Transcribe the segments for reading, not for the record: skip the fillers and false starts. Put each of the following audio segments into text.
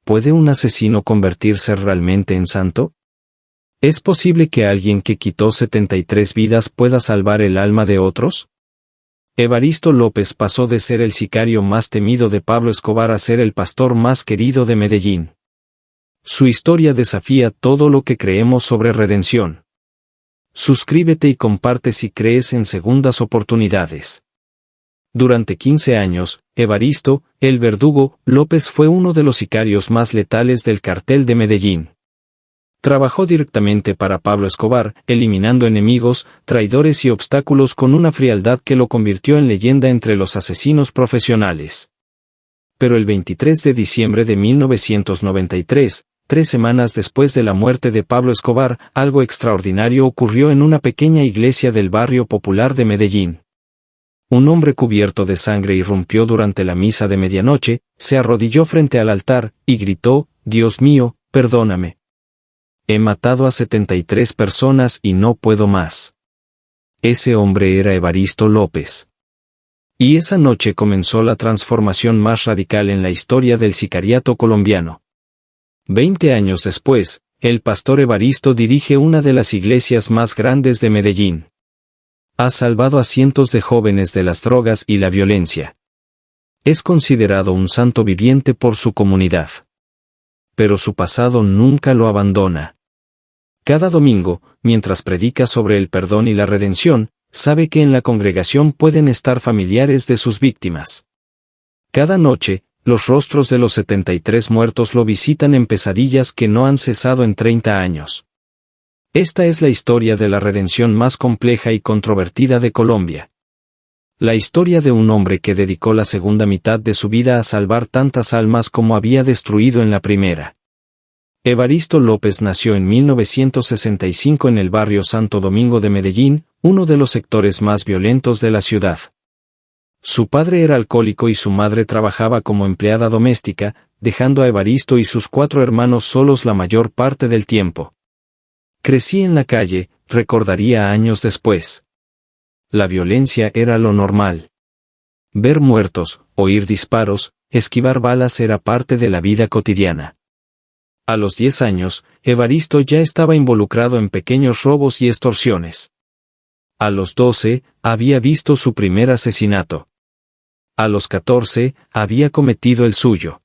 ¿puede un asesino convertirse realmente en santo? ¿Es posible que alguien que quitó 73 vidas pueda salvar el alma de otros? Evaristo López pasó de ser el sicario más temido de Pablo Escobar a ser el pastor más querido de Medellín. Su historia desafía todo lo que creemos sobre redención. Suscríbete y comparte si crees en segundas oportunidades. Durante 15 años, Evaristo, el verdugo, López fue uno de los sicarios más letales del cartel de Medellín. Trabajó directamente para Pablo Escobar, eliminando enemigos, traidores y obstáculos con una frialdad que lo convirtió en leyenda entre los asesinos profesionales. Pero el 23 de diciembre de 1993, 3 semanas después de la muerte de Pablo Escobar, algo extraordinario ocurrió en una pequeña iglesia del barrio popular de Medellín. Un hombre cubierto de sangre irrumpió durante la misa de medianoche, se arrodilló frente al altar, y gritó: «Dios mío, perdóname. He matado a 73 personas y no puedo más». Ese hombre era Evaristo López. Y esa noche comenzó la transformación más radical en la historia del sicariato colombiano. 20 años después, el pastor Evaristo dirige una de las iglesias más grandes de Medellín. Ha salvado a cientos de jóvenes de las drogas y la violencia. Es considerado un santo viviente por su comunidad. Pero su pasado nunca lo abandona. Cada domingo, mientras predica sobre el perdón y la redención, sabe que en la congregación pueden estar familiares de sus víctimas. Cada noche, los rostros de los 73 muertos lo visitan en pesadillas que no han cesado en 30 años. Esta es la historia de la redención más compleja y controvertida de Colombia. La historia de un hombre que dedicó la segunda mitad de su vida a salvar tantas almas como había destruido en la primera. Evaristo López nació en 1965 en el barrio Santo Domingo de Medellín, uno de los sectores más violentos de la ciudad. Su padre era alcohólico y su madre trabajaba como empleada doméstica, dejando a Evaristo y sus 4 hermanos solos la mayor parte del tiempo. «Crecí en la calle», recordaría años después. La violencia era lo normal. Ver muertos, oír disparos, esquivar balas era parte de la vida cotidiana. A los 10 años, Evaristo ya estaba involucrado en pequeños robos y extorsiones. A los 12, había visto su primer asesinato. A los 14, había cometido el suyo.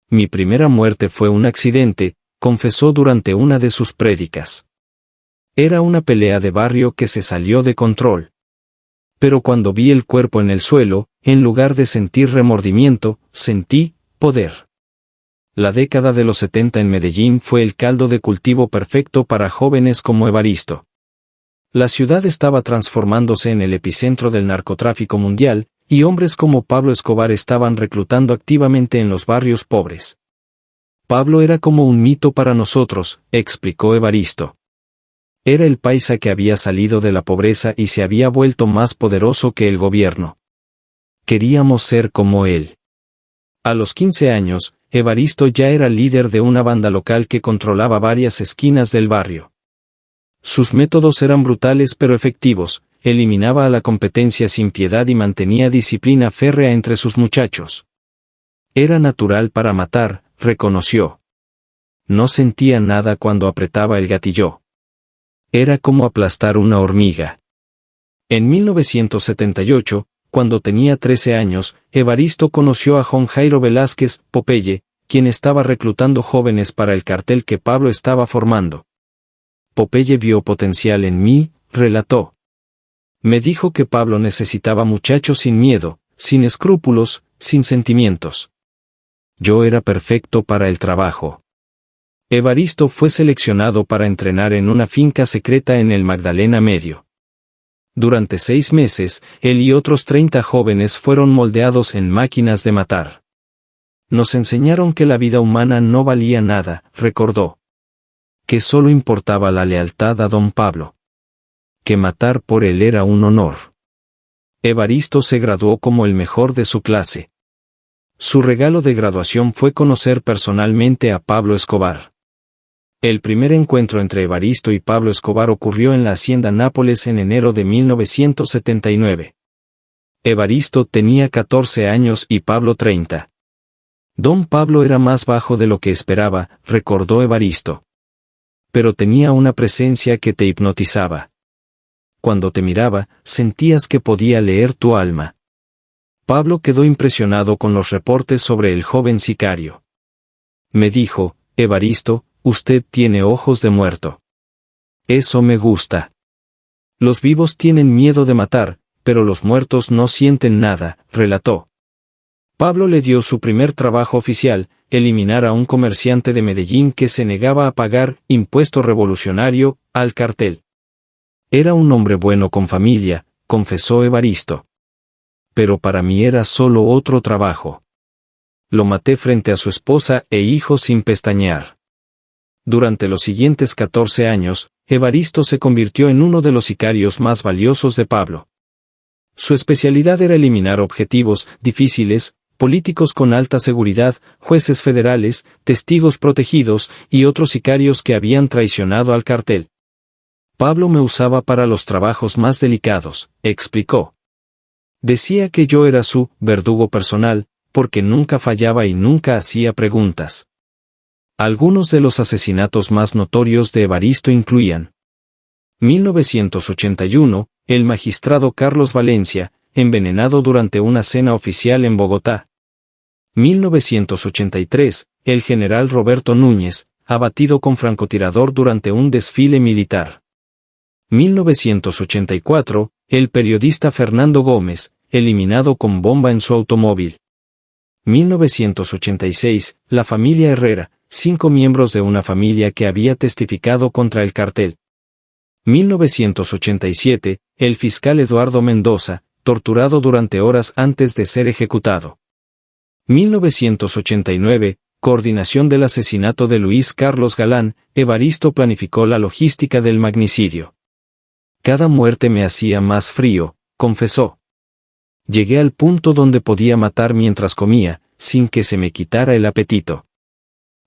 «Mi primera muerte fue un accidente», confesó durante una de sus prédicas. Era una pelea de barrio que se salió de control. Pero cuando vi el cuerpo en el suelo, en lugar de sentir remordimiento, sentí poder. La década de los 70 en Medellín fue el caldo de cultivo perfecto para jóvenes como Evaristo. La ciudad estaba transformándose en el epicentro del narcotráfico mundial, y hombres como Pablo Escobar estaban reclutando activamente en los barrios pobres. «Pablo era como un mito para nosotros», explicó Evaristo. Era el paisa que había salido de la pobreza y se había vuelto más poderoso que el gobierno. Queríamos ser como él. A los 15 años, Evaristo ya era líder de una banda local que controlaba varias esquinas del barrio. Sus métodos eran brutales pero efectivos, eliminaba a la competencia sin piedad y mantenía disciplina férrea entre sus muchachos. Era natural para matar, reconoció. No sentía nada cuando apretaba el gatillo. Era como aplastar una hormiga. En 1978, cuando tenía 13 años, Evaristo conoció a Juan Jairo Velázquez, Popeye, quien estaba reclutando jóvenes para el cartel que Pablo estaba formando. Popeye vio potencial en mí, relató. Me dijo que Pablo necesitaba muchachos sin miedo, sin escrúpulos, sin sentimientos. Yo era perfecto para el trabajo. Evaristo fue seleccionado para entrenar en una finca secreta en el Magdalena Medio. Durante 6 meses, él y otros 30 jóvenes fueron moldeados en máquinas de matar. Nos enseñaron que la vida humana no valía nada, recordó. Que solo importaba la lealtad a don Pablo. Que matar por él era un honor. Evaristo se graduó como el mejor de su clase. Su regalo de graduación fue conocer personalmente a Pablo Escobar. El primer encuentro entre Evaristo y Pablo Escobar ocurrió en la hacienda Nápoles en enero de 1979. Evaristo tenía 14 años y Pablo 30. Don Pablo era más bajo de lo que esperaba, recordó Evaristo. Pero tenía una presencia que te hipnotizaba. Cuando te miraba, sentías que podía leer tu alma. Pablo quedó impresionado con los reportes sobre el joven sicario. Me dijo, Evaristo, usted tiene ojos de muerto. Eso me gusta. Los vivos tienen miedo de matar, pero los muertos no sienten nada, relató. Pablo le dio su primer trabajo oficial, eliminar a un comerciante de Medellín que se negaba a pagar impuesto revolucionario al cartel. Era un hombre bueno con familia, confesó Evaristo. Pero para mí era solo otro trabajo. Lo maté frente a su esposa e hijos sin pestañear. Durante los siguientes 14 años, Evaristo se convirtió en uno de los sicarios más valiosos de Pablo. Su especialidad era eliminar objetivos difíciles, políticos con alta seguridad, jueces federales, testigos protegidos y otros sicarios que habían traicionado al cartel. Pablo me usaba para los trabajos más delicados, explicó. Decía que yo era su verdugo personal, porque nunca fallaba y nunca hacía preguntas. Algunos de los asesinatos más notorios de Evaristo incluían 1981, el magistrado Carlos Valencia, envenenado durante una cena oficial en Bogotá. 1983, el general Roberto Núñez, abatido con francotirador durante un desfile militar. 1984, el periodista Fernando Gómez, eliminado con bomba en su automóvil. 1986, la familia Herrera, 5 miembros de una familia que había testificado contra el cartel. 1987, el fiscal Eduardo Mendoza, torturado durante horas antes de ser ejecutado. 1989, coordinación del asesinato de Luis Carlos Galán, Evaristo planificó la logística del magnicidio. Cada muerte me hacía más frío, confesó. Llegué al punto donde podía matar mientras comía, sin que se me quitara el apetito.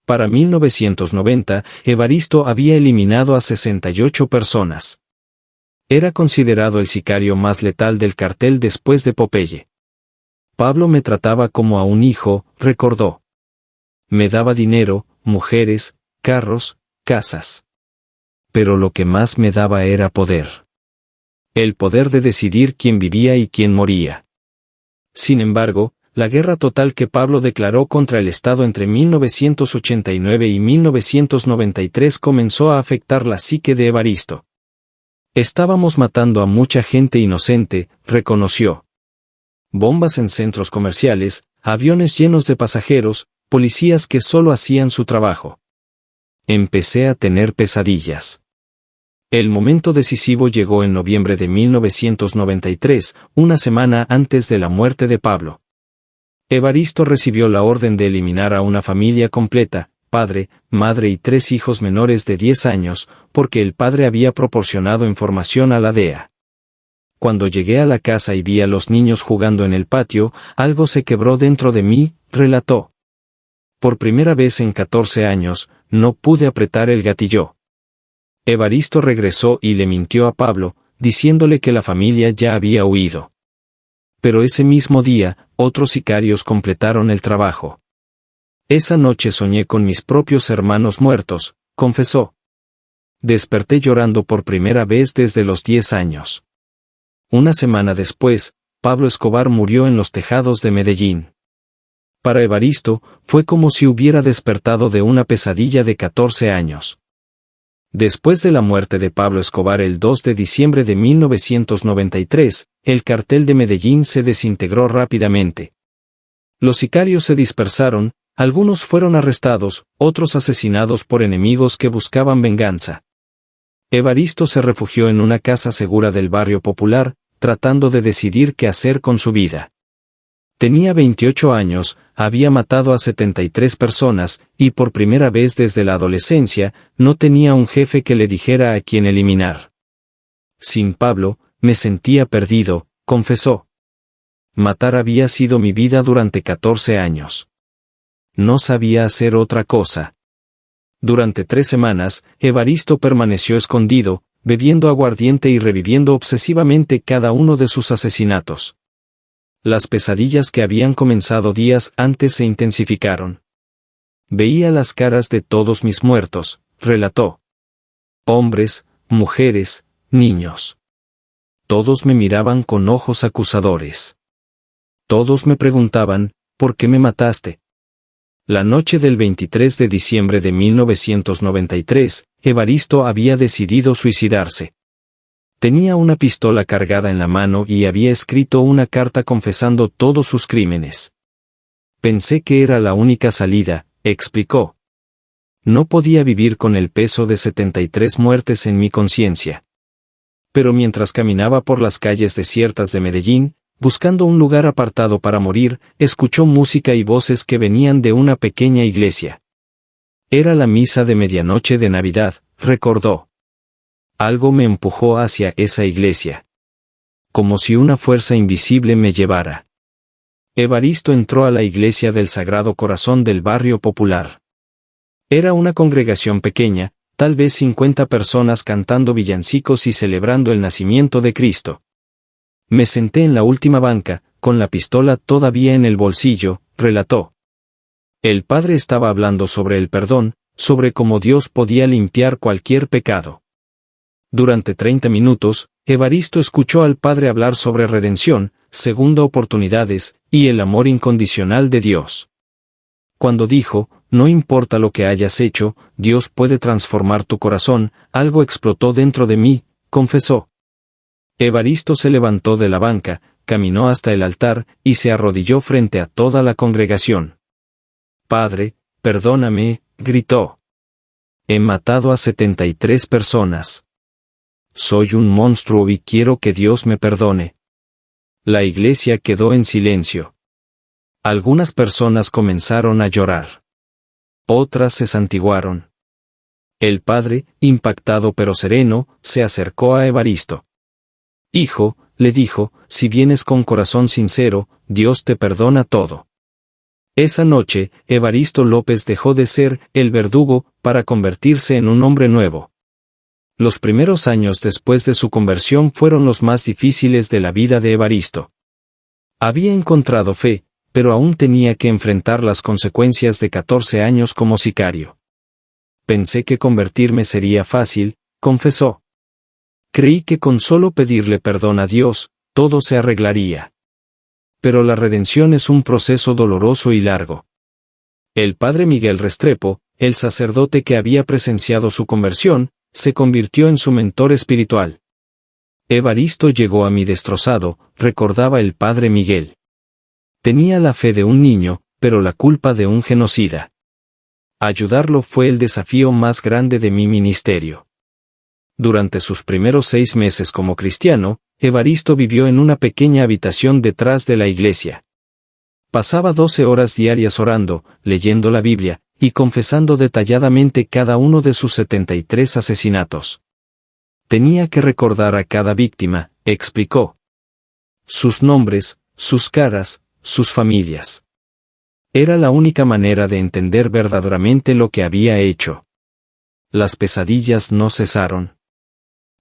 Para 1990, Evaristo había eliminado a 68 personas. Era considerado el sicario más letal del cartel después de Popeye. Pablo me trataba como a un hijo, recordó. Me daba dinero, mujeres, carros, casas. Pero lo que más me daba era poder. El poder de decidir quién vivía y quién moría. Sin embargo, la guerra total que Pablo declaró contra el Estado entre 1989 y 1993 comenzó a afectar la psique de Evaristo. Estábamos matando a mucha gente inocente, reconoció. Bombas en centros comerciales, aviones llenos de pasajeros, policías que solo hacían su trabajo. Empecé a tener pesadillas. El momento decisivo llegó en noviembre de 1993, una semana antes de la muerte de Pablo. Evaristo recibió la orden de eliminar a una familia completa, padre, madre y 3 hijos menores de 10 años, porque el padre había proporcionado información a la DEA. Cuando llegué a la casa y vi a los niños jugando en el patio, algo se quebró dentro de mí, relató. Por primera vez en 14 años, no pude apretar el gatillo. Evaristo regresó y le mintió a Pablo, diciéndole que la familia ya había huido. Pero ese mismo día, otros sicarios completaron el trabajo. Esa noche soñé con mis propios hermanos muertos, confesó. Desperté llorando por primera vez desde los 10 años. Una semana después, Pablo Escobar murió en los tejados de Medellín. Para Evaristo, fue como si hubiera despertado de una pesadilla de 14 años. Después de la muerte de Pablo Escobar el 2 de diciembre de 1993, el cartel de Medellín se desintegró rápidamente. Los sicarios se dispersaron, algunos fueron arrestados, otros asesinados por enemigos que buscaban venganza. Evaristo se refugió en una casa segura del barrio popular, tratando de decidir qué hacer con su vida. Tenía 28 años, había matado a 73 personas, y por primera vez desde la adolescencia, no tenía un jefe que le dijera a quién eliminar. Sin Pablo, me sentía perdido, confesó. Matar había sido mi vida durante 14 años. No sabía hacer otra cosa. Durante 3 semanas, Evaristo permaneció escondido, bebiendo aguardiente y reviviendo obsesivamente cada uno de sus asesinatos. Las pesadillas que habían comenzado días antes se intensificaron. Veía las caras de todos mis muertos, relató. Hombres, mujeres, niños. Todos me miraban con ojos acusadores. Todos me preguntaban, ¿por qué me mataste? La noche del 23 de diciembre de 1993, Evaristo había decidido suicidarse. Tenía una pistola cargada en la mano y había escrito una carta confesando todos sus crímenes. Pensé que era la única salida, explicó. No podía vivir con el peso de 73 muertes en mi conciencia. Pero mientras caminaba por las calles desiertas de Medellín, buscando un lugar apartado para morir, escuchó música y voces que venían de una pequeña iglesia. Era la misa de medianoche de Navidad, recordó. Algo me empujó hacia esa iglesia. Como si una fuerza invisible me llevara. Evaristo entró a la iglesia del Sagrado Corazón del barrio popular. Era una congregación pequeña, tal vez 50 personas cantando villancicos y celebrando el nacimiento de Cristo. Me senté en la última banca, con la pistola todavía en el bolsillo, relató. El padre estaba hablando sobre el perdón, sobre cómo Dios podía limpiar cualquier pecado. Durante 30 minutos, Evaristo escuchó al padre hablar sobre redención, segunda oportunidades, y el amor incondicional de Dios. Cuando dijo, no importa lo que hayas hecho, Dios puede transformar tu corazón, algo explotó dentro de mí, confesó. Evaristo se levantó de la banca, caminó hasta el altar, y se arrodilló frente a toda la congregación. Padre, perdóname, gritó. He matado a 73 personas. Soy un monstruo y quiero que Dios me perdone. La iglesia quedó en silencio. Algunas personas comenzaron a llorar. Otras se santiguaron. El padre, impactado pero sereno, se acercó a Evaristo. Hijo, le dijo, si vienes con corazón sincero, Dios te perdona todo. Esa noche, Evaristo López dejó de ser el verdugo para convertirse en un hombre nuevo. Los primeros años después de su conversión fueron los más difíciles de la vida de Evaristo. Había encontrado fe, pero aún tenía que enfrentar las consecuencias de 14 años como sicario. Pensé que convertirme sería fácil, confesó. Creí que con solo pedirle perdón a Dios, todo se arreglaría. Pero la redención es un proceso doloroso y largo. El padre Miguel Restrepo, el sacerdote que había presenciado su conversión, se convirtió en su mentor espiritual. Evaristo llegó a mí destrozado, recordaba el padre Miguel. Tenía la fe de un niño, pero la culpa de un genocida. Ayudarlo fue el desafío más grande de mi ministerio. Durante sus primeros 6 meses como cristiano, Evaristo vivió en una pequeña habitación detrás de la iglesia. Pasaba 12 horas diarias orando, leyendo la Biblia, y confesando detalladamente cada uno de sus 73 asesinatos. Tenía que recordar a cada víctima, explicó. Sus nombres, sus caras, sus familias. Era la única manera de entender verdaderamente lo que había hecho. Las pesadillas no cesaron.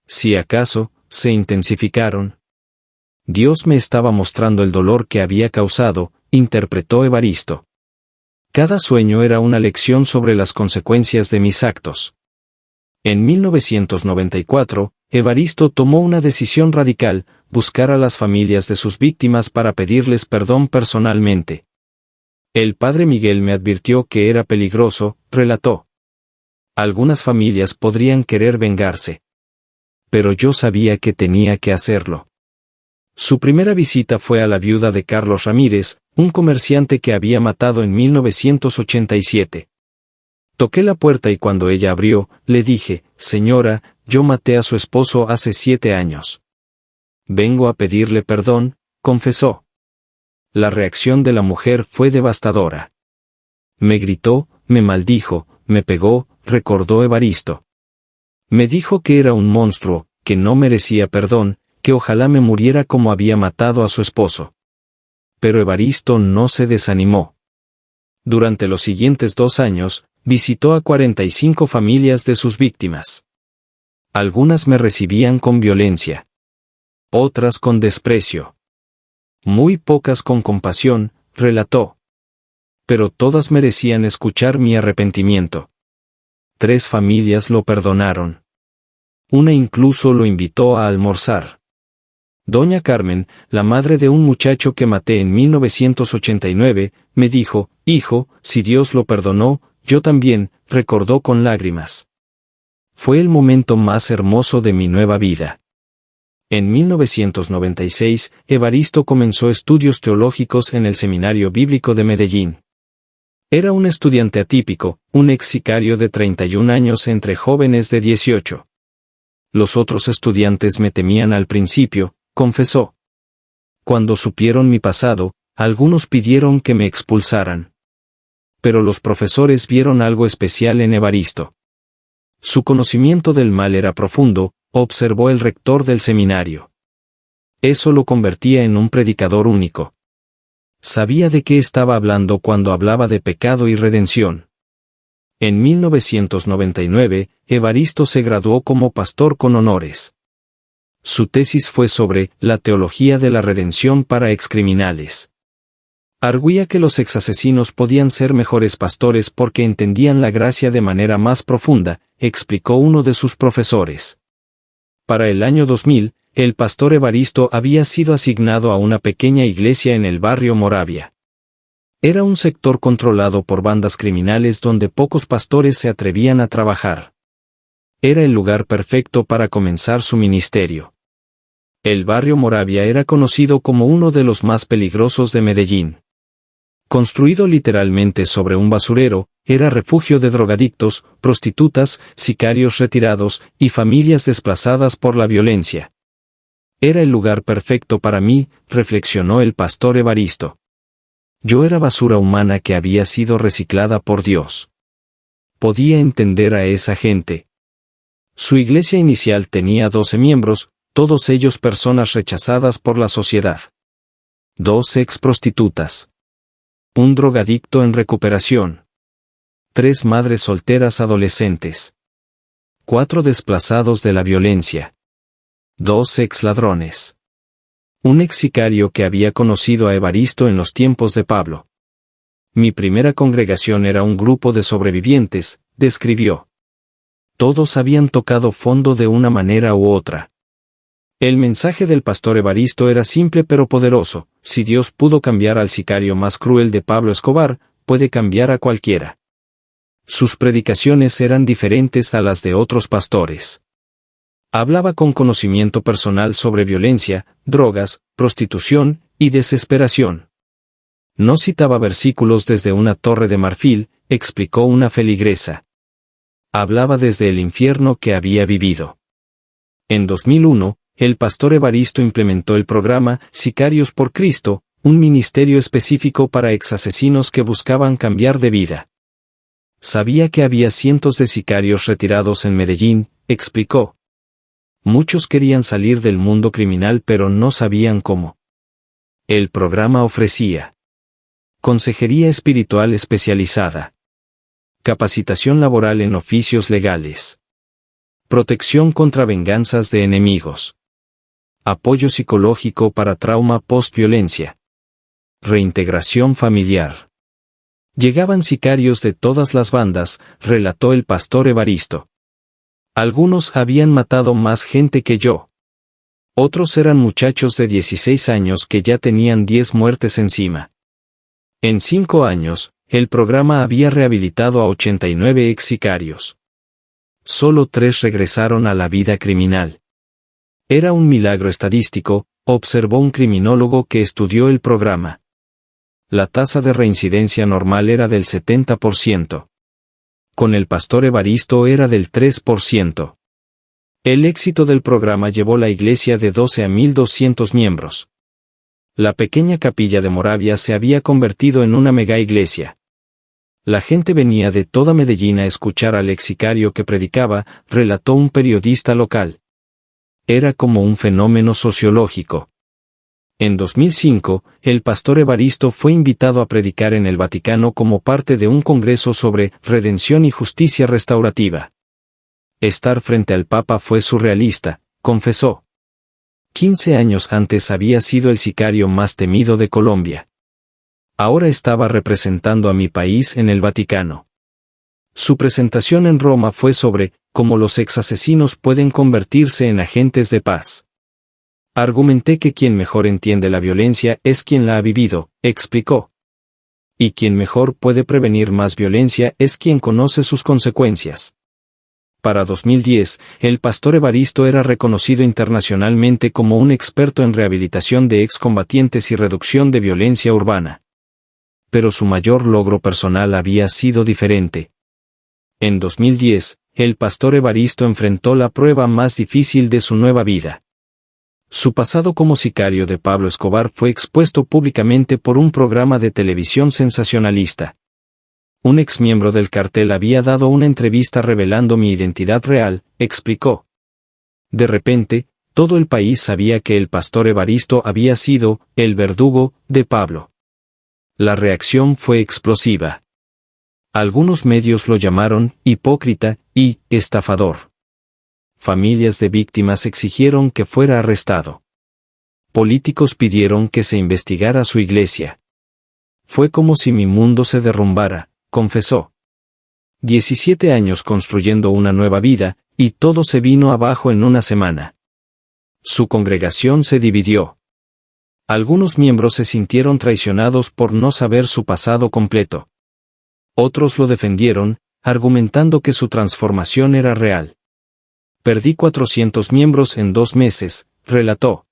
Si acaso, se intensificaron. Dios me estaba mostrando el dolor que había causado, interpretó Evaristo. Cada sueño era una lección sobre las consecuencias de mis actos. En 1994, Evaristo tomó una decisión radical, buscar a las familias de sus víctimas para pedirles perdón personalmente. El padre Miguel me advirtió que era peligroso, relató. Algunas familias podrían querer vengarse. Pero yo sabía que tenía que hacerlo. Su primera visita fue a la viuda de Carlos Ramírez, un comerciante que había matado en 1987. Toqué la puerta y cuando ella abrió, le dije, señora, yo maté a su esposo hace 7 años. Vengo a pedirle perdón, confesó. La reacción de la mujer fue devastadora. Me gritó, me maldijo, me pegó, recordó Evaristo. Me dijo que era un monstruo, que no merecía perdón, que ojalá me muriera como había matado a su esposo. Pero Evaristo no se desanimó. Durante los siguientes 2 años, visitó a 45 familias de sus víctimas. Algunas me recibían con violencia. Otras con desprecio. Muy pocas con compasión, relató. Pero todas merecían escuchar mi arrepentimiento. 3 familias lo perdonaron. Una incluso lo invitó a almorzar. Doña Carmen, la madre de un muchacho que maté en 1989, me dijo, hijo, si Dios lo perdonó, yo también, recordó con lágrimas. Fue el momento más hermoso de mi nueva vida. En 1996, Evaristo comenzó estudios teológicos en el Seminario Bíblico de Medellín. Era un estudiante atípico, un ex sicario de 31 años entre jóvenes de 18. Los otros estudiantes me temían al principio, confesó. Cuando supieron mi pasado, algunos pidieron que me expulsaran. Pero los profesores vieron algo especial en Evaristo. Su conocimiento del mal era profundo, observó el rector del seminario. Eso lo convertía en un predicador único. Sabía de qué estaba hablando cuando hablaba de pecado y redención. En 1999, Evaristo se graduó como pastor con honores. Su tesis fue sobre la teología de la redención para excriminales. Arguía que los exasesinos podían ser mejores pastores porque entendían la gracia de manera más profunda, explicó uno de sus profesores. Para el año 2000, el pastor Evaristo había sido asignado a una pequeña iglesia en el barrio Moravia. Era un sector controlado por bandas criminales donde pocos pastores se atrevían a trabajar. Era el lugar perfecto para comenzar su ministerio. El barrio Moravia era conocido como uno de los más peligrosos de Medellín. Construido literalmente sobre un basurero, era refugio de drogadictos, prostitutas, sicarios retirados y familias desplazadas por la violencia. Era el lugar perfecto para mí, reflexionó el pastor Evaristo. Yo era basura humana que había sido reciclada por Dios. Podía entender a esa gente. Su iglesia inicial tenía 12 miembros, todos ellos personas rechazadas por la sociedad. 2 ex prostitutas. Un drogadicto en recuperación. 3 madres solteras adolescentes. 4 desplazados de la violencia. 2 ex ladrones. Un ex sicario que había conocido a Evaristo en los tiempos de Pablo. Mi primera congregación era un grupo de sobrevivientes, describió. Todos habían tocado fondo de una manera u otra. El mensaje del pastor Evaristo era simple pero poderoso: si Dios pudo cambiar al sicario más cruel de Pablo Escobar, puede cambiar a cualquiera. Sus predicaciones eran diferentes a las de otros pastores. Hablaba con conocimiento personal sobre violencia, drogas, prostitución y desesperación. No citaba versículos desde una torre de marfil, explicó una feligresa. Hablaba desde el infierno que había vivido. En 2001, el pastor Evaristo implementó el programa Sicarios por Cristo, un ministerio específico para exasesinos que buscaban cambiar de vida. Sabía que había cientos de sicarios retirados en Medellín, explicó. Muchos querían salir del mundo criminal pero no sabían cómo. El programa ofrecía consejería espiritual especializada, capacitación laboral en oficios legales, protección contra venganzas de enemigos, apoyo psicológico para trauma post-violencia, reintegración familiar. Llegaban sicarios de todas las bandas, relató el pastor Evaristo. Algunos habían matado más gente que yo. Otros eran muchachos de 16 años que ya tenían 10 muertes encima. En 5 años, el programa había rehabilitado a 89 ex sicarios. Solo 3 regresaron a la vida criminal. Era un milagro estadístico, observó un criminólogo que estudió el programa. La tasa de reincidencia normal era del 70%. Con el pastor Evaristo era del 3%. El éxito del programa llevó la iglesia de 12 a 1.200 miembros. La pequeña capilla de Moravia se había convertido en una mega iglesia. La gente venía de toda Medellín a escuchar al ex sicario que predicaba, relató un periodista local. Era como un fenómeno sociológico. En 2005, el pastor Evaristo fue invitado a predicar en el Vaticano como parte de un congreso sobre redención y justicia restaurativa. Estar frente al Papa fue surrealista, confesó. 15 años antes había sido el sicario más temido de Colombia. Ahora estaba representando a mi país en el Vaticano. Su presentación en Roma fue sobre cómo los exasesinos pueden convertirse en agentes de paz. Argumenté que quien mejor entiende la violencia es quien la ha vivido, explicó. Y quien mejor puede prevenir más violencia es quien conoce sus consecuencias. Para 2010, el pastor Evaristo era reconocido internacionalmente como un experto en rehabilitación de excombatientes y reducción de violencia urbana. Pero su mayor logro personal había sido diferente. En 2010, el pastor Evaristo enfrentó la prueba más difícil de su nueva vida. Su pasado como sicario de Pablo Escobar fue expuesto públicamente por un programa de televisión sensacionalista. Un exmiembro del cartel había dado una entrevista revelando mi identidad real, explicó. De repente, todo el país sabía que el pastor Evaristo había sido el verdugo de Pablo. La reacción fue explosiva. Algunos medios lo llamaron hipócrita y estafador. Familias de víctimas exigieron que fuera arrestado. Políticos pidieron que se investigara su iglesia. Fue como si mi mundo se derrumbara, confesó. 17 años construyendo una nueva vida, y todo se vino abajo en una semana. Su congregación se dividió. Algunos miembros se sintieron traicionados por no saber su pasado completo. Otros lo defendieron, argumentando que su transformación era real. Perdí 400 miembros en 2 meses, relató.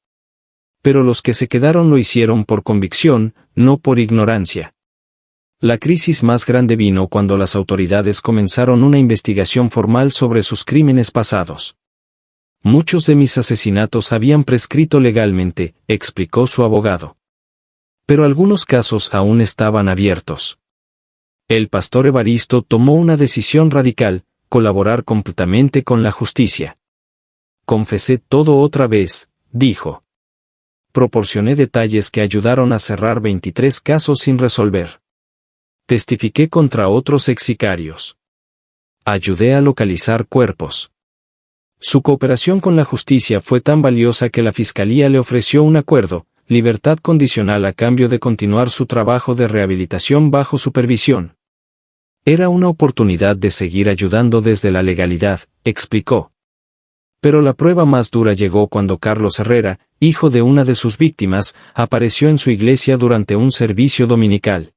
Pero los que se quedaron lo hicieron por convicción, no por ignorancia. La crisis más grande vino cuando las autoridades comenzaron una investigación formal sobre sus crímenes pasados. Muchos de mis asesinatos habían prescrito legalmente, explicó su abogado. Pero algunos casos aún estaban abiertos. El pastor Evaristo tomó una decisión radical: colaborar completamente con la justicia. Confesé todo otra vez, dijo. Proporcioné detalles que ayudaron a cerrar 23 casos sin resolver. Testifiqué contra otros exsicarios. Ayudé a localizar cuerpos. Su cooperación con la justicia fue tan valiosa que la fiscalía le ofreció un acuerdo, libertad condicional a cambio de continuar su trabajo de rehabilitación bajo supervisión. Era una oportunidad de seguir ayudando desde la legalidad, explicó. Pero la prueba más dura llegó cuando Carlos Herrera, hijo de una de sus víctimas, apareció en su iglesia durante un servicio dominical.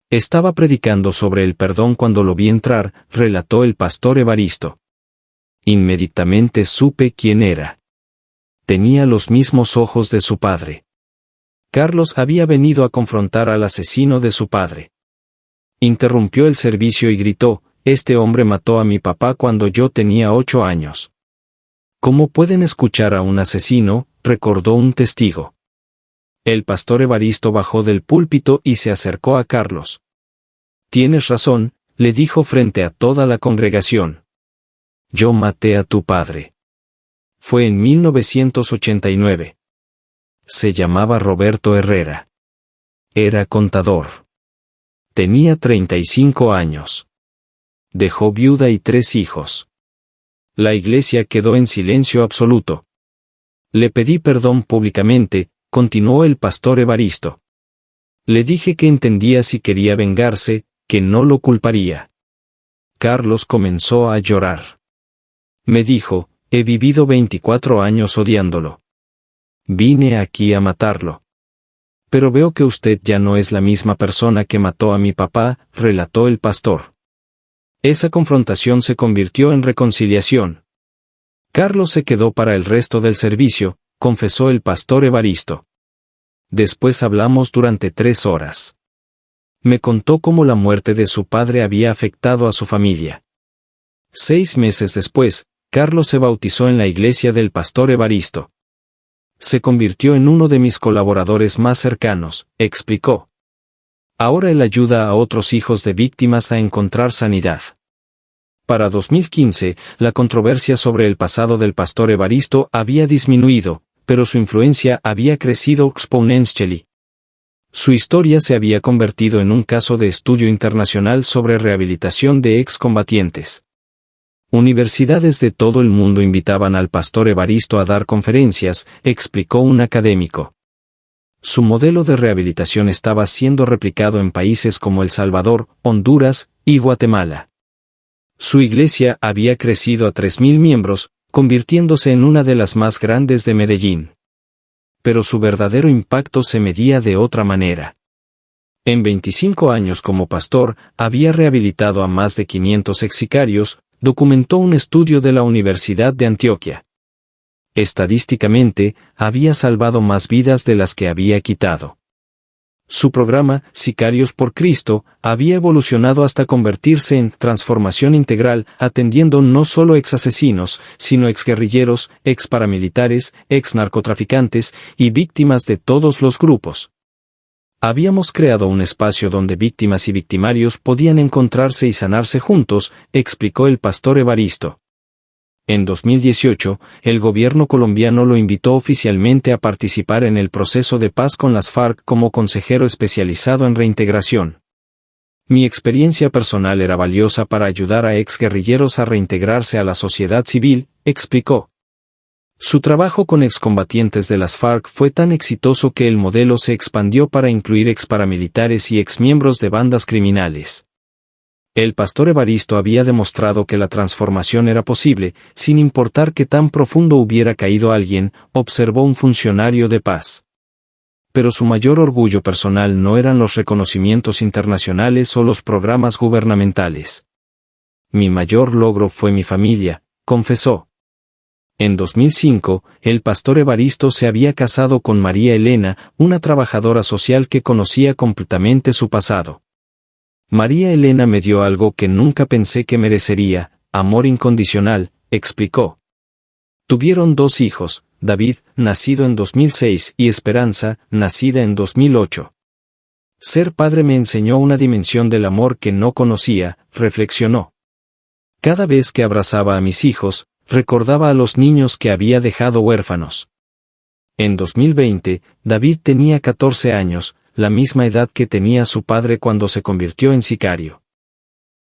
Estaba predicando sobre el perdón cuando lo vi entrar, relató el pastor Evaristo. Inmediatamente supe quién era. Tenía los mismos ojos de su padre. Carlos había venido a confrontar al asesino de su padre. Interrumpió el servicio y gritó: «Este hombre mató a mi papá cuando yo tenía 8 años». ¿Cómo pueden escuchar a un asesino?, recordó un testigo. El pastor Evaristo bajó del púlpito y se acercó a Carlos. «Tienes razón», le dijo frente a toda la congregación. «Yo maté a tu padre». Fue en 1989. Se llamaba Roberto Herrera. Era contador. Tenía 35 años. Dejó viuda y 3 hijos. La iglesia quedó en silencio absoluto. Le pedí perdón públicamente, continuó el pastor Evaristo. Le dije que entendía si quería vengarse, que no lo culparía. Carlos comenzó a llorar. Me dijo: «He vivido 24 años odiándolo. Vine aquí a matarlo. Pero veo que usted ya no es la misma persona que mató a mi papá», relató el pastor. Esa confrontación se convirtió en reconciliación. Carlos se quedó para el resto del servicio, confesó el pastor Evaristo. Después hablamos durante 3 horas. Me contó cómo la muerte de su padre había afectado a su familia. 6 meses después, Carlos se bautizó en la iglesia del pastor Evaristo. Se convirtió en uno de mis colaboradores más cercanos, explicó. Ahora él ayuda a otros hijos de víctimas a encontrar sanidad. Para 2015, la controversia sobre el pasado del pastor Evaristo había disminuido, pero su influencia había crecido exponencialmente. Su historia se había convertido en un caso de estudio internacional sobre rehabilitación de excombatientes. Universidades de todo el mundo invitaban al pastor Evaristo a dar conferencias, explicó un académico. Su modelo de rehabilitación estaba siendo replicado en países como El Salvador, Honduras y Guatemala. Su iglesia había crecido a 3.000 miembros, convirtiéndose en una de las más grandes de Medellín. Pero su verdadero impacto se medía de otra manera. En 25 años como pastor, había rehabilitado a más de 500 ex-sicarios, documentó un estudio de la Universidad de Antioquia. Estadísticamente, había salvado más vidas de las que había quitado. Su programa, Sicarios por Cristo, había evolucionado hasta convertirse en transformación integral, atendiendo no solo ex-asesinos, sino ex-guerrilleros, ex-paramilitares, ex-narcotraficantes y víctimas de todos los grupos. Habíamos creado un espacio donde víctimas y victimarios podían encontrarse y sanarse juntos, explicó el pastor Evaristo. En 2018, el gobierno colombiano lo invitó oficialmente a participar en el proceso de paz con las FARC como consejero especializado en reintegración. Mi experiencia personal era valiosa para ayudar a exguerrilleros a reintegrarse a la sociedad civil, explicó. Su trabajo con excombatientes de las FARC fue tan exitoso que el modelo se expandió para incluir exparamilitares y exmiembros de bandas criminales. El pastor Evaristo había demostrado que la transformación era posible, sin importar qué tan profundo hubiera caído alguien, observó un funcionario de paz. Pero su mayor orgullo personal no eran los reconocimientos internacionales o los programas gubernamentales. Mi mayor logro fue mi familia, confesó. En 2005, el pastor Evaristo se había casado con María Elena, una trabajadora social que conocía completamente su pasado. María Elena me dio algo que nunca pensé que merecería, amor incondicional, explicó. Tuvieron 2 hijos, David, nacido en 2006, y Esperanza, nacida en 2008. Ser padre me enseñó una dimensión del amor que no conocía, reflexionó. Cada vez que abrazaba a mis hijos, recordaba a los niños que había dejado huérfanos. En 2020, David tenía 14 años, la misma edad que tenía su padre cuando se convirtió en sicario.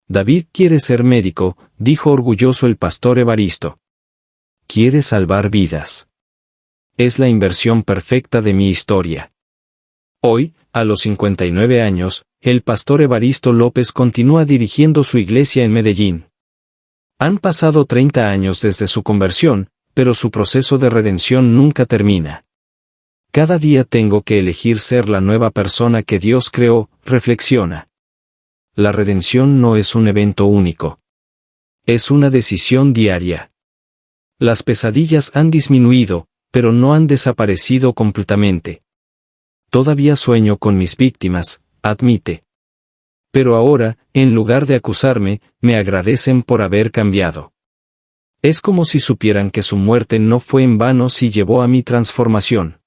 David quiere ser médico, dijo orgulloso el pastor Evaristo. Quiere salvar vidas. Es la inversión perfecta de mi historia. Hoy, a los 59 años, el pastor Evaristo López continúa dirigiendo su iglesia en Medellín. Han pasado 30 años desde su conversión, pero su proceso de redención nunca termina. Cada día tengo que elegir ser la nueva persona que Dios creó, reflexiona. La redención no es un evento único. Es una decisión diaria. Las pesadillas han disminuido, pero no han desaparecido completamente. Todavía sueño con mis víctimas, admite. Pero ahora, en lugar de acusarme, me agradecen por haber cambiado. Es como si supieran que su muerte no fue en vano si llevó a mi transformación.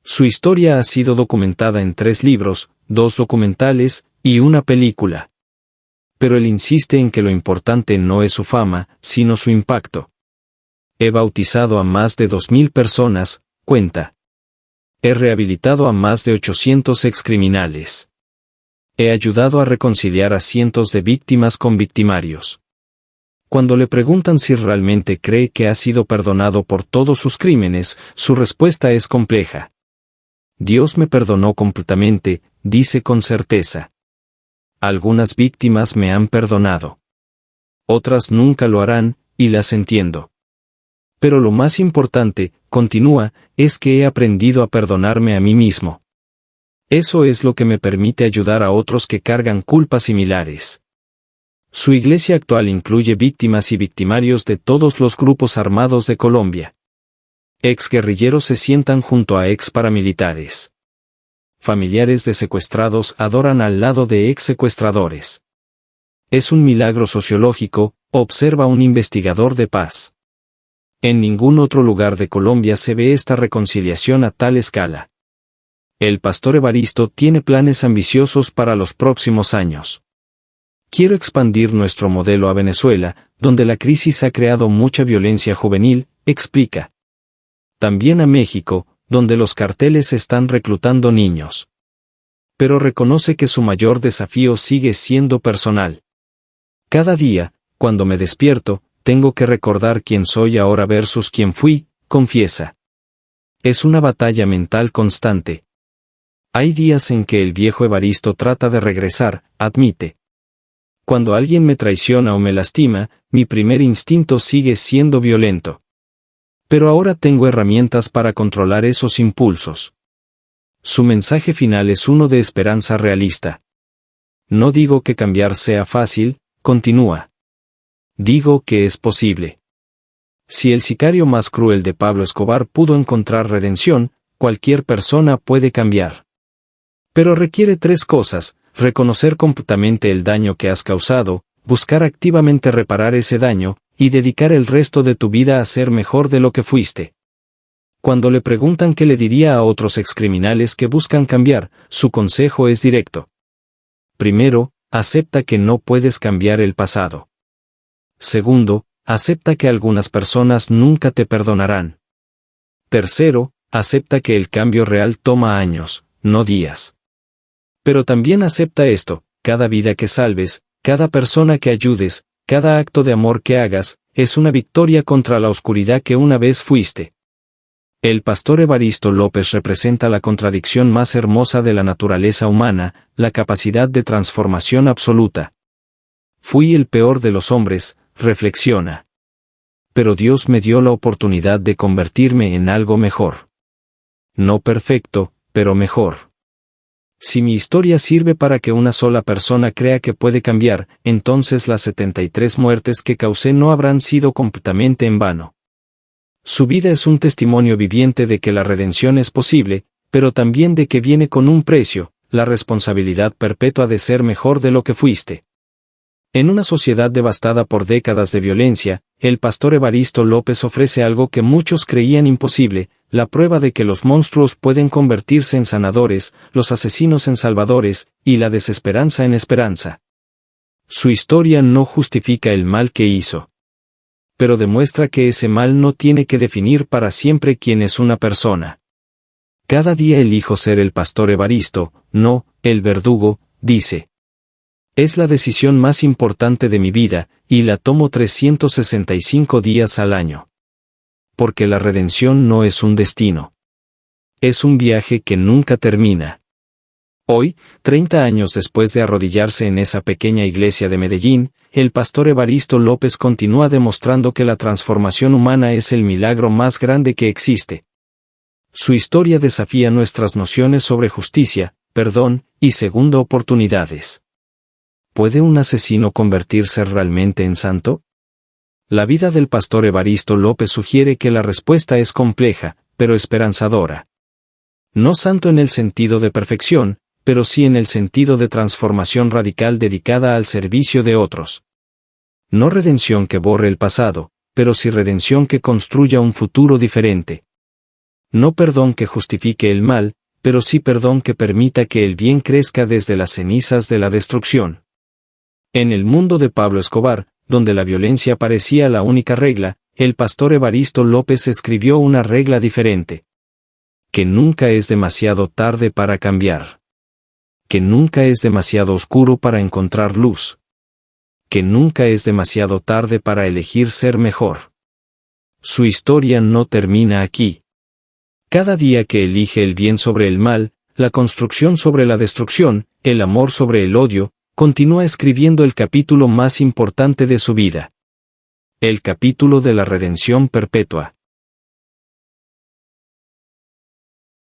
Su historia ha sido documentada en 3 libros, 2 documentales, y una película. Pero él insiste en que lo importante no es su fama, sino su impacto. He bautizado a más de 2.000 personas, cuenta. He rehabilitado a más de 800 excriminales. He ayudado a reconciliar a cientos de víctimas con victimarios. Cuando le preguntan si realmente cree que ha sido perdonado por todos sus crímenes, su respuesta es compleja. Dios me perdonó completamente, dice con certeza. Algunas víctimas me han perdonado. Otras nunca lo harán, y las entiendo. Pero lo más importante, continúa, es que he aprendido a perdonarme a mí mismo. Eso es lo que me permite ayudar a otros que cargan culpas similares. Su iglesia actual incluye víctimas y victimarios de todos los grupos armados de Colombia. Exguerrilleros se sientan junto a ex-paramilitares. Familiares de secuestrados adoran al lado de ex-secuestradores. Es un milagro sociológico, observa un investigador de paz. En ningún otro lugar de Colombia se ve esta reconciliación a tal escala. El pastor Evaristo tiene planes ambiciosos para los próximos años. Quiero expandir nuestro modelo a Venezuela, donde la crisis ha creado mucha violencia juvenil, explica. También a México, donde los carteles están reclutando niños. Pero reconoce que su mayor desafío sigue siendo personal. Cada día, cuando me despierto, tengo que recordar quién soy ahora versus quién fui, confiesa. Es una batalla mental constante. Hay días en que el viejo Evaristo trata de regresar, admite. Cuando alguien me traiciona o me lastima, mi primer instinto sigue siendo violento. Pero ahora tengo herramientas para controlar esos impulsos. Su mensaje final es uno de esperanza realista. No digo que cambiar sea fácil, continúa. Digo que es posible. Si el sicario más cruel de Pablo Escobar pudo encontrar redención, cualquier persona puede cambiar. Pero requiere 3 cosas: reconocer completamente el daño que has causado, buscar activamente reparar ese daño, y dedicar el resto de tu vida a ser mejor de lo que fuiste. Cuando le preguntan qué le diría a otros excriminales que buscan cambiar, su consejo es directo. Primero, acepta que no puedes cambiar el pasado. Segundo, acepta que algunas personas nunca te perdonarán. Tercero, acepta que el cambio real toma años, no días. Pero también acepta esto: cada vida que salves, cada persona que ayudes, cada acto de amor que hagas, es una victoria contra la oscuridad que una vez fuiste. El pastor Evaristo López representa la contradicción más hermosa de la naturaleza humana, la capacidad de transformación absoluta. Fui el peor de los hombres, reflexiona. Pero Dios me dio la oportunidad de convertirme en algo mejor. No perfecto, pero mejor. Si mi historia sirve para que una sola persona crea que puede cambiar, entonces las 73 muertes que causé no habrán sido completamente en vano. Su vida es un testimonio viviente de que la redención es posible, pero también de que viene con un precio: la responsabilidad perpetua de ser mejor de lo que fuiste. En una sociedad devastada por décadas de violencia, el pastor Evaristo López ofrece algo que muchos creían imposible: la prueba de que los monstruos pueden convertirse en sanadores, los asesinos en salvadores, y la desesperanza en esperanza. Su historia no justifica el mal que hizo, pero demuestra que ese mal no tiene que definir para siempre quién es una persona. Cada día elijo ser el pastor Evaristo, no el verdugo, dice. Es la decisión más importante de mi vida, y la tomo 365 días al año. Porque la redención no es un destino. Es un viaje que nunca termina. Hoy, 30 años después de arrodillarse en esa pequeña iglesia de Medellín, el pastor Evaristo López continúa demostrando que la transformación humana es el milagro más grande que existe. Su historia desafía nuestras nociones sobre justicia, perdón y segunda oportunidades. ¿Puede un asesino convertirse realmente en santo? La vida del pastor Evaristo López sugiere que la respuesta es compleja, pero esperanzadora. No santo en el sentido de perfección, pero sí en el sentido de transformación radical dedicada al servicio de otros. No redención que borre el pasado, pero sí redención que construya un futuro diferente. No perdón que justifique el mal, pero sí perdón que permita que el bien crezca desde las cenizas de la destrucción. En el mundo de Pablo Escobar, donde la violencia parecía la única regla, el pastor Evaristo López escribió una regla diferente. Que nunca es demasiado tarde para cambiar. Que nunca es demasiado oscuro para encontrar luz. Que nunca es demasiado tarde para elegir ser mejor. Su historia no termina aquí. Cada día que elige el bien sobre el mal, la construcción sobre la destrucción, el amor sobre el odio, continúa escribiendo el capítulo más importante de su vida. El capítulo de la redención perpetua.